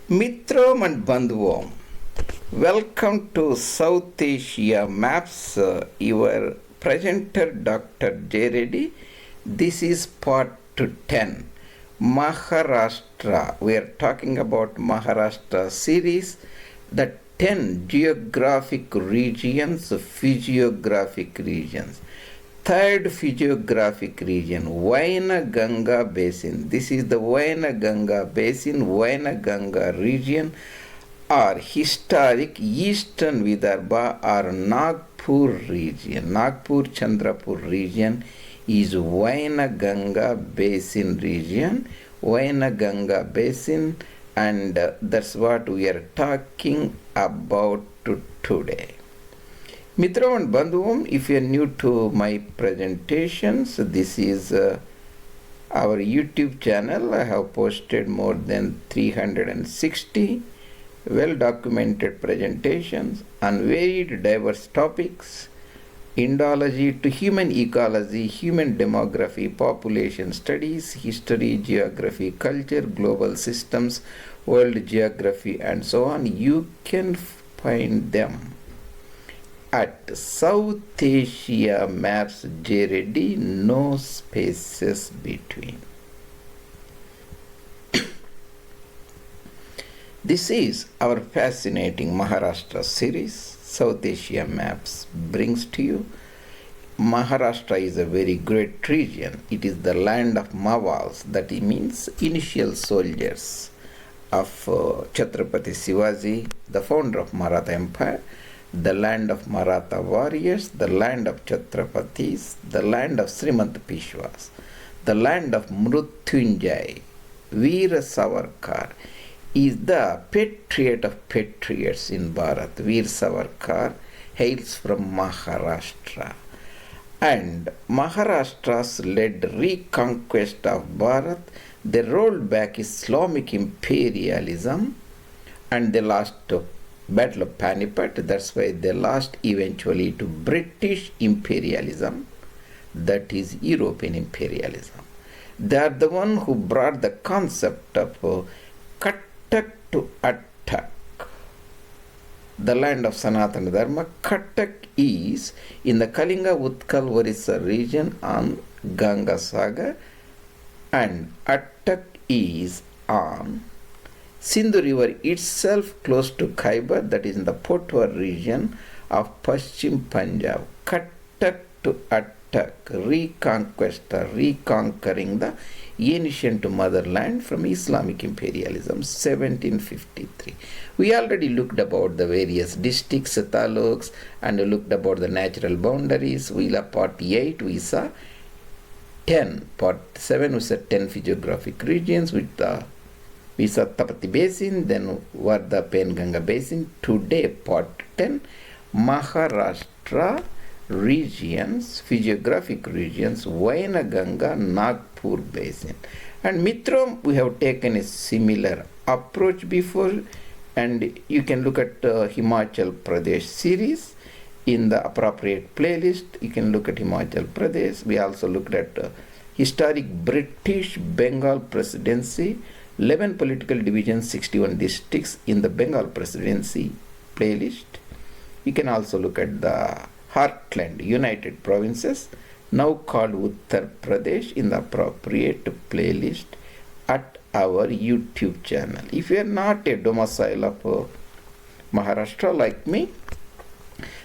Mitram and Bandhuvam, welcome to South Asia Maps. Your presenter Dr. J. Reddy. This is part 10. Maharashtra. We are talking about Maharashtra series. The 10 geographic regions, physiographic regions. Third physiographic region, WAINganga Basin. This is the WAINganga Basin, WAINganga region, or historic Eastern Vidarbha or Nagpur region. Nagpur-Chandrapur region is WAINganga Basin region. WAINganga Basin, and that's what we are talking about today. Mitra and Bandhuvam, if you are new to my presentations, this is our YouTube channel. I have posted more than 360 well-documented presentations on varied diverse topics, Indology to human ecology, human demography, population studies, history, geography, culture, global systems, world geography, and so on. You can find them at South Asia Maps J. Reddy, no spaces between. This is our fascinating Maharashtra series. South Asia Maps brings to you. Maharashtra is a very great region. It is the land of Mavals, that means initial soldiers of Chhatrapati Shivaji, the founder of Maratha Empire, the land of Maratha warriors, the land of Chhatrapatis, the land of Shrimant Peshwas, the land of Mrathwada. Veer Savarkar is the patriot of patriots in Bharat. Veer Savarkar hails from Maharashtra. And Maharashtra's led reconquest of Bharat. They rolled back Islamic imperialism and they lost Battle of Panipat. That's why they lost eventually to British imperialism, that is European imperialism. They are the one who brought the concept of Kattak to Attak, the land of Sanatana Dharma. Kattak is in the Kalinga Utkal Orissa region on Ganga Sagar, and Attak is on Sindhu River itself, close to Khyber, that is in the Potwar region of Paschim Punjab. Kattak to Attak, reconquering the ancient motherland from Islamic imperialism, 1753. We already looked about the various districts, taluks, and looked about the natural boundaries. We saw part 8, we saw 10. Part 7, we saw 10 physiographic regions with the we saw Tapti Basin, then Wardha Penganga Basin. Today, part 10, Maharashtra regions, physiographic regions, WAINganga, Nagpur Basin. And Mitram, we have taken a similar approach before, and you can look at Himachal Pradesh series in the appropriate playlist. You can look at Himachal Pradesh. We also looked at historic British Bengal Presidency, 11 political divisions, 61 districts in the Bengal Presidency playlist. You can also look at the Heartland United Provinces, now called Uttar Pradesh, in the appropriate playlist at our YouTube channel. If you are not a domicile of Maharashtra like me,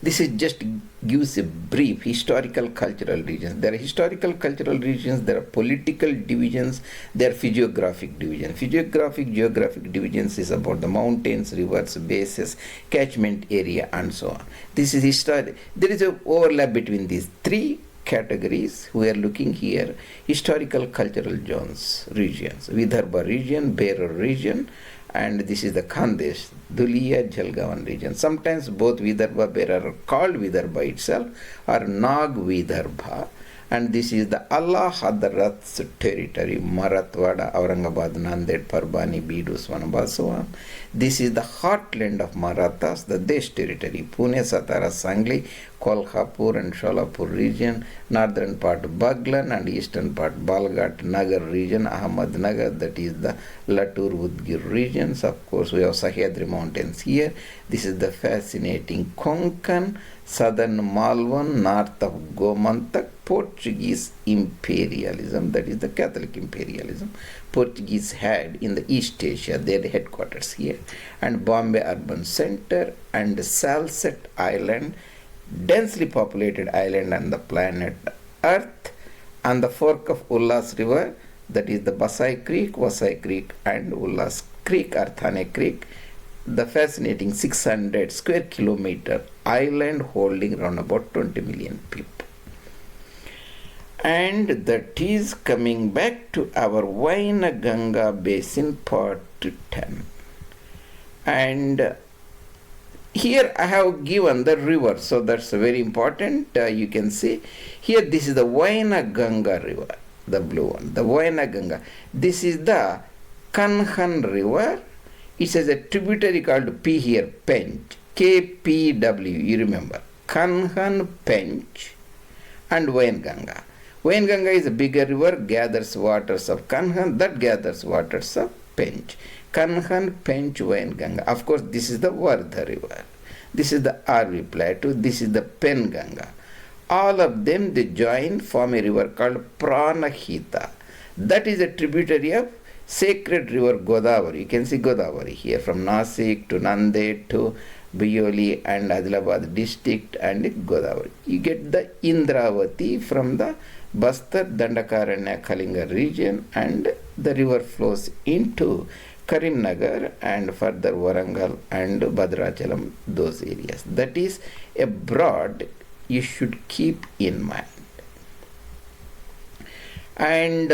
this is just gives a brief historical cultural regions. There are historical cultural regions, there are political divisions, there are physiographic divisions. Physiographic geographic divisions is about the mountains, rivers, bases, catchment area, and so on. This is history. There is an overlap between these three categories. We are looking here historical cultural zones, regions. Vidarbha region, Berar region, and this is the Khandesh, Dhulia, Jalgaon region. Sometimes both Vidarbha, Berar are called Vidarbha itself or Nag Vidarbha, And this is the Allah Hadrat's territory, Marathwada, Aurangabad, Nanded, Parbhani, Bid, Usmanabad, so on. This is the heartland of Marathas, the Desh territory, Pune, Satara, Sangli, Kolhapur and Sholapur region, northern part Baglan and eastern part Balghat Nagar region, Ahmednagar, that is the Latur Udgir regions. Of course, we have Sahyadri mountains here. This is the fascinating Konkan, southern Malvan, north of Gomantak, Portuguese imperialism, that is the Catholic imperialism. Portuguese had in the East Asia their headquarters here, and Bombay urban center and Salsette Island, densely populated island on the planet Earth, and the fork of Ullas River, that is the Basai Creek, Vasai Creek and Ullas Creek or Thane Creek, the fascinating 600 square kilometer island holding around about 20 million people. And that is coming back to our WAINganga Basin part 10. And here I have given the river, so that's very important. You can see here, this is the WAINganga River, the blue one, the WAINganga. This is the Konkan River. It has a tributary called P here, Pench, KPW, you remember, Konkan, Pench and WAINganga. WAINganga is a bigger river, gathers waters of Konkan, that gathers waters of Pench. Konkan, Pench, WAINganga. Of course, this is the Vardha River. This is the Arvi Plateau. This is the Penganga. All of them, they join, form a river called Pranahita. That is a tributary of sacred river Godavari. You can see Godavari here from Nasik to Nanded to Bioli and Adilabad district and Godavari. You get the Indravati from the Bastar, Dandakaranya, Kalinga region, and the river flows into Karimnagar and further Warangal and Bhadrachalam, those areas. That is a broad you should keep in mind. And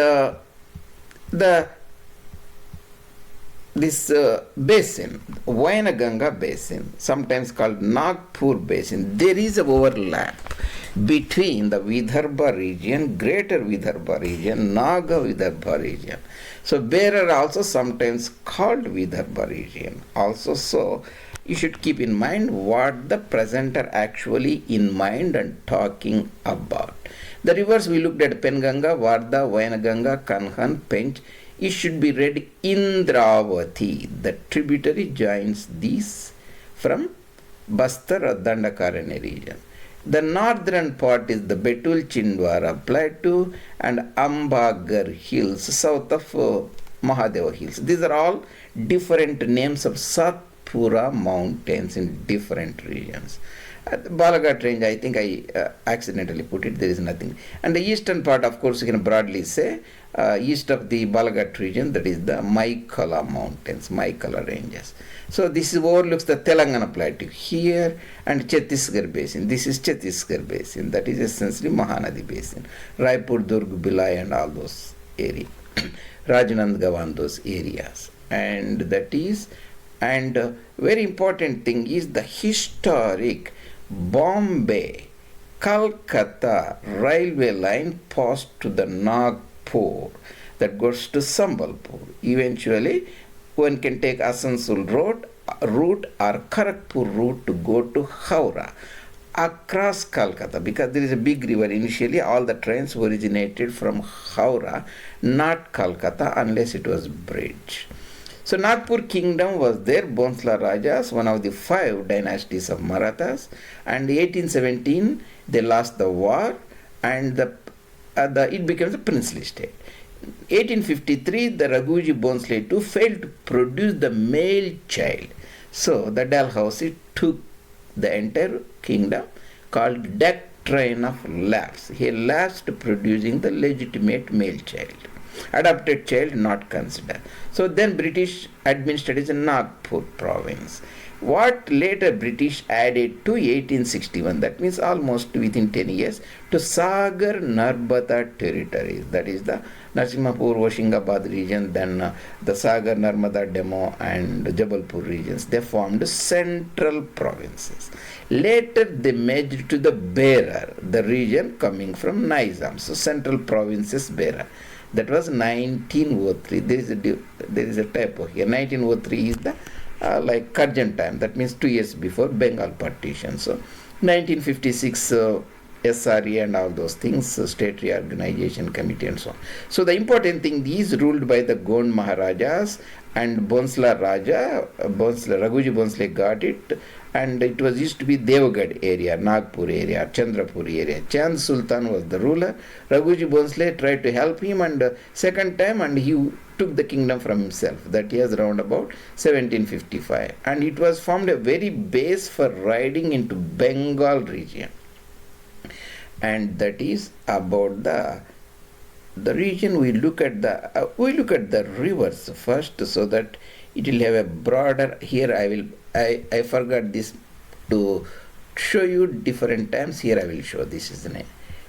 this basin, WAINganga Basin, sometimes called Nagpur Basin, there is an overlap between the Vidarbha region, Greater Vidarbha region, Naga Vidarbha region. So bearer also sometimes called Vidarbha region also. So you should keep in mind what the presenter actually in mind and talking about. The rivers we looked at, Penganga, Vardha, WAINganga, Konkan, Pench, it should be read Indravati. The tributary joins these from Bastar or Dandakaranya region. The northern part is the Betul Chindwara Plateau and Ambagar Hills, south of Mahadeva Hills. These are all different names of Satpura mountains in different regions. At the Balaghat range, I think I accidentally put it, there is nothing. And the eastern part, of course, you can broadly say, east of the Balaghat region, that is the Maikala mountains, Maikala ranges. So this overlooks the Telangana Plateau here and Chhattisgarh Basin. This is Chhattisgarh Basin, that is essentially Mahanadi Basin. Raipur, Durg, Bhilai and all those areas. Rajnandgaon, those areas. And that is, and very important thing is the historic Bombay, Calcutta railway line passed to the Nagpur that goes to Sambalpur. Eventually, one can take Asansol route or Kharagpur route to go to Howrah across Calcutta, because there is a big river. Initially, all the trains originated from Howrah, not Calcutta, unless it was bridge. So Nagpur kingdom was there, Bonsla Rajas, one of the 5 dynasties of Marathas, and in 1817 they lost the war and it became a princely state. 1853 the Raghuji Bonsle II failed to produce the male child. So the Dalhousie took the entire kingdom, called doctrine of lapse. He lapsed producing the legitimate male child. Adopted child not considered. So then British administered as a Nagpur province. What later British added to 1861, that means almost within 10 years, to Sagar Narbata territories, that is the Narsimhapur, Hoshangabad region, then the Sagar, Narmada, Demo and Jabalpur regions. They formed central provinces. Later they merged to the Berar, the region coming from Nizam. So central provinces Berar. That was 1903. There is a typo here. 1903 is the like Karjan time. That means 2 years before Bengal partition. So 1956 SRE and all those things, State Reorganization Committee and so on. So the important thing is ruled by the Gond Maharajas and Bonsla Raja. Raghuji Bonsle got it, and it was used to be Devgad area, Nagpur area, Chandrapur area. Chand Sultan was the ruler. Raghuji Bonsle tried to help him, and second time, and he took the kingdom from himself. That years around about 1755, and it was formed a very base for riding into Bengal region, and that is about the region. We look at the rivers first, so that it will have a broader. Here I forgot this to show you different times. Here I will show. This is a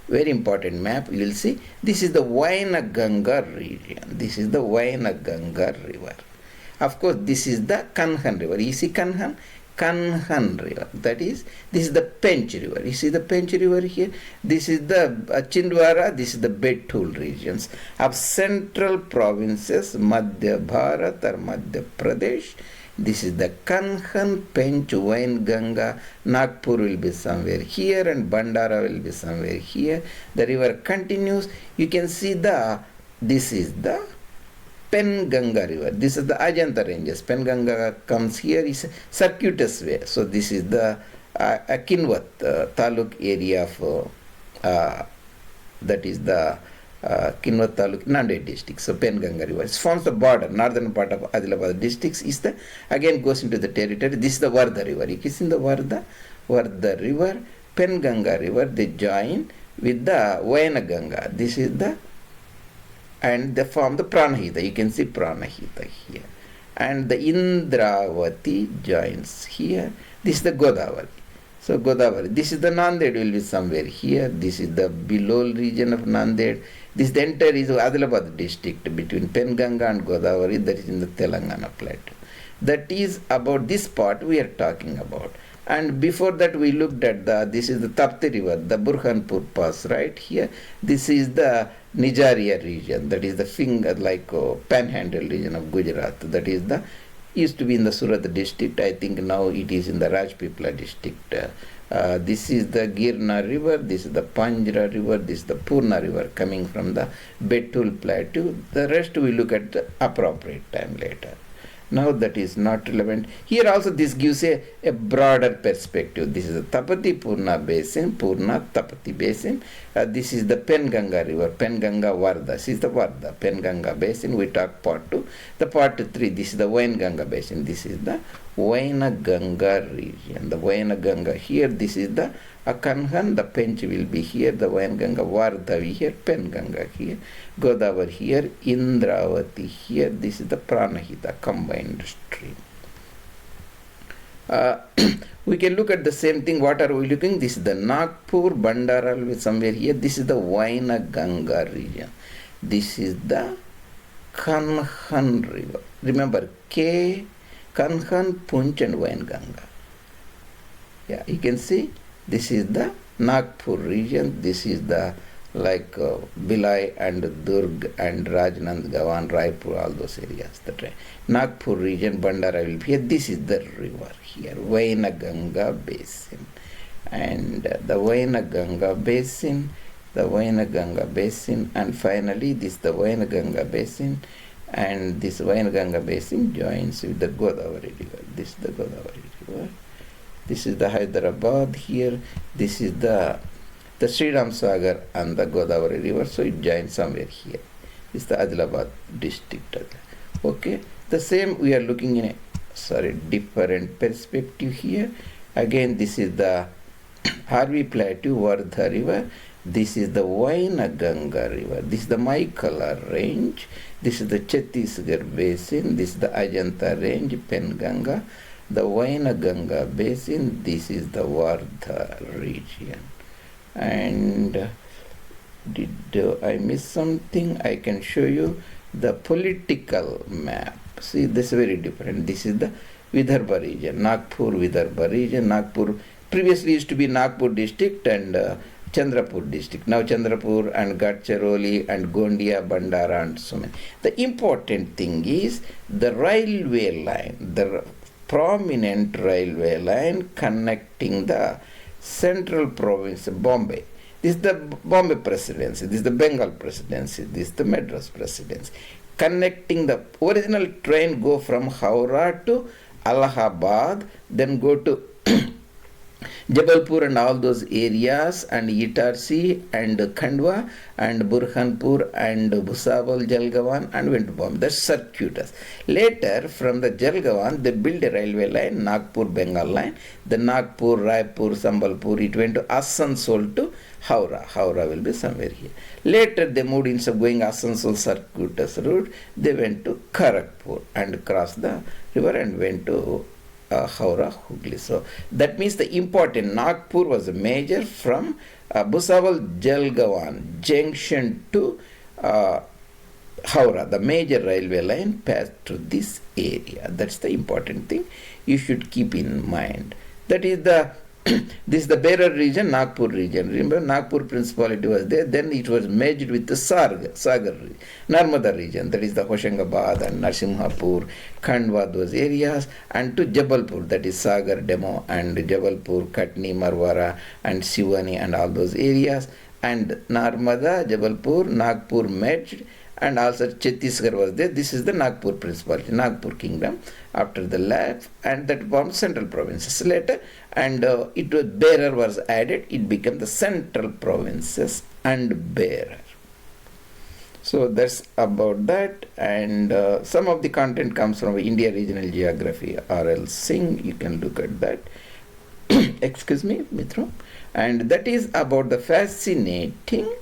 very important map. You will see this is the WAINganga region. This is the WAINganga river. Of course, this is the Konkan river. You see Konkan river. That is, this is the Pench river. You see the Pench river here. This is the Chindwara. This is the Betul regions of central provinces, Madhya Bharat or Madhya Pradesh. This is the Konkan, Pench, WAINganga. Nagpur will be somewhere here, and Bandara will be somewhere here. The river continues. You can see this is the Penganga river. This is the Ajanta ranges. Penganga comes here, is a circuitous way. So this is the Kinwat Taluk area of that is the Kinwat Taluk, Nanded district. So Penganga river. It forms the border. Northern part of Adilabad districts is the, again goes into the territory. This is the Varda river. You can see the Varda river, Penganga river, they join with the WAINganga. This is the, and they form the Pranahita. You can see Pranahita here. And the Indravati joins here. This is the Godavari. So Godavari. This is the Nanded will be somewhere here. This is the Bilol region of Nanded. This the entire is Adilabad district between Penganga and Godavari, that is in the Telangana plateau. That is about this part we are talking about. And before that we looked at this is the Tapti river, the Burhanpur pass right here. This is the Nijaria region, that is the finger like panhandle region of Gujarat. That is used to be in the Surat district. I think now it is in the Rajpipla district. This is the Girna river, this is the Panjra river, this is the Purna river coming from the Betul plateau. The rest we look at the appropriate time later. Now that is not relevant. Here also this gives a broader perspective. This is the Tapati Purna basin, Purna Tapati basin. This is the Penganga river, Penganga Varda. This is the Varda, Penganga basin. We talk part 2. The part 3, this is the WAINganga basin. This is the WAINganga region. The WAINganga here, this is the Konkan, the Pench will be here, the WAINganga Varda here, Penganga here, Godavari here, Indravati here. This is the Pranahita combined stream. We can look at the same thing. What are we looking? This is the Nagpur, Bandara will be somewhere here. This is the WAINganga region. This is the Konkan river. Remember, Konkan, Punch and WAINganga. Yeah, you can see this is the Nagpur region. This is the like Bhilai and Durg and Rajnandgaon, Raipur, all those areas. The Nagpur region, Bandara will be here. This is the river here, WAINganga basin. And the WAINganga basin, and finally this the WAINganga basin, and this WAINganga basin joins with the Godavari river. This is the Godavari river. This is the Hyderabad here. This is the Sriram Sagar and the Godavari river. So it joins somewhere here. This is the Adilabad district. Okay. The same we are looking in a different perspective here. Again, this is the Harvey Plateau, Vardha river. This is the WAINganga river. This is the Maikala range. This is the Chhattisgarh basin. This is the Ajanta range, Penganga. The WAINganga basin. This is the Vardha region. And Did I miss something? I can show you the political map. See, this is very different. This is the Vidarbha region, Nagpur Vidarbha region. Nagpur previously used to be Nagpur district and Chandrapur district. Now Chandrapur and Gadchiroli and Gondia, Bandara and so many. The important thing is the railway line, the prominent railway line connecting the central province of Bombay. This is the Bombay Presidency, this is the Bengal Presidency, this is the Madras Presidency. Connecting the original train go from Howrah to Allahabad, then go to Jabalpur and all those areas, and Itarsi and Khandwa and Burhanpur and Bhusawal, Jalgaon, and went to Bombay. That's circuitous. Later, from the Jalgaon, they built a railway line, Nagpur Bengal line. The Nagpur, Raipur, Sambalpur, it went to Asansol to Howrah. Howrah will be somewhere here. Later, they moved instead of going Asansol circuitous route, they went to Kharagpur and crossed the river and went to Howrah, Hooghly. So that means the important Nagpur was a major from Bhusawal Jalgaon junction to Howrah. The major railway line passed through this area. That's the important thing you should keep in mind. That is the this is the Berar region, Nagpur region. Remember, Nagpur principality was there. Then it was merged with the Sagar Narmada region. That is the Hoshangabad and Narsimhapur, Khandwa, those areas, and to Jabalpur, that is Sagar, Demo, and Jabalpur, Katni, Marwara, and Shivani, and all those areas. And Narmada, Jabalpur, Nagpur merged, and also Chhattisgarh was there. This is the Nagpur principality, Nagpur kingdom, after the lapse, and that formed central provinces later, and it was Berar was added, it became the central provinces and Berar. So that's about that, and some of the content comes from India Regional Geography, R.L. Singh, you can look at that. Excuse me, Mithra. And that is about the fascinating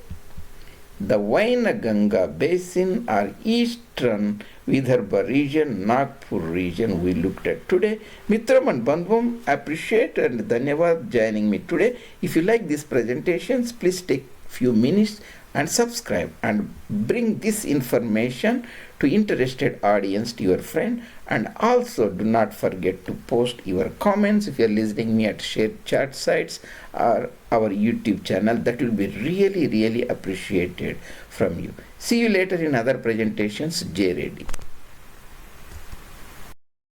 the WAINganga Basin or Eastern Vidarbha region, Nagpur region we looked at today. Mitram and Bandhum, appreciate and Dhanyavad joining me today. If you like these presentations, please take few minutes and subscribe and bring this information to interested audience, to your friend, and also do not forget to post your comments if you are listening me at shared chat sites or our YouTube channel. That will be really appreciated from you. See you later in other presentations. J. Reddy.